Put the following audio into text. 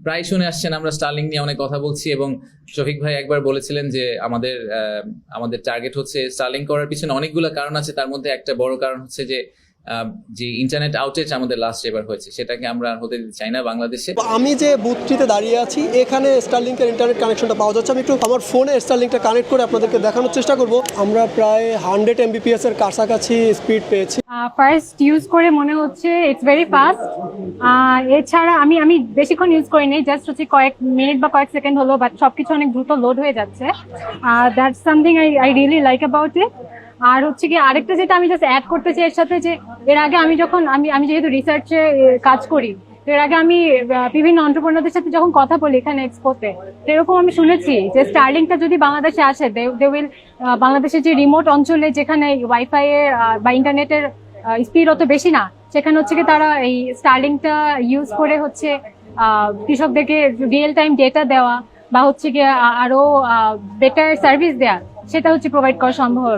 প্রায় শুনে আসছেন আমরা স্টারলিংক নিয়ে অনেক কথা বলছি, এবং শফিক ভাই একবার বলেছিলেন যে আমাদের টার্গেট হচ্ছে স্টারলিংক করার পিছনে অনেকগুলো কারণ আছে, তার মধ্যে একটা বড় কারণ হচ্ছে যে ইন্টারনেট আউটেজ আমাদের লাস্ট এবার হয়েছে, সেটাকে আমরা আর হতে দিতে চাই না বাংলাদেশে। আমি যে বুথটিতে দাঁড়িয়ে আছি এখানে স্টারলিংকের ইন্টারনেট কানেকশনটা পাওয়া যাচ্ছে। আমি একটু আমার ফোনে স্টারলিংকটা কানেক্ট করে আপনাদেরকে দেখানোর চেষ্টা করব। আমরা প্রায় 100 Mbps এর কাছাকাছি স্পিড পেয়েছি। ফার্স্ট ইউজ করে মনে হচ্ছে ইটস ভেরি ফাস্ট। এছাড়া আমি বেশিক্ষণ ইউজ করিনি, জাস্ট হচ্ছে কয়েক মিনিট বা কয়েক সেকেন্ড হলো, বাট সবকিছু অনেক দ্রুত লোড হয়ে যাচ্ছে। That's something I really like about it. আর হচ্ছে কি আরেকটা যেটা আমি জাস্ট অ্যাড করতে চাই এর সাথে, যে এর আগে আমি যখন আমি যেহেতু রিসার্চে কাজ করি, এর আগে আমি বিভিন্ন এন্টারপ্রেনারদের সাথে যখন কথা বলি এখানে এক্সপোতে, এরকম আমি শুনেছি যে স্টারলিংকটা যদি বাংলাদেশে আসে, দে উইল বাংলাদেশের যে রিমোট অঞ্চলে যেখানে ওয়াইফাই এর বা ইন্টারনেটের স্পিড অত বেশি না, সেখানে হচ্ছে কি তারা এই স্টারলিংকটা ইউজ করে হচ্ছে কৃষকদেরকে রিয়েল টাইম ডেটা দেওয়া বা হচ্ছে কি আরো বেটার সার্ভিস দেওয়া, সেটা হচ্ছে প্রোভাইড করা সম্ভব হবে।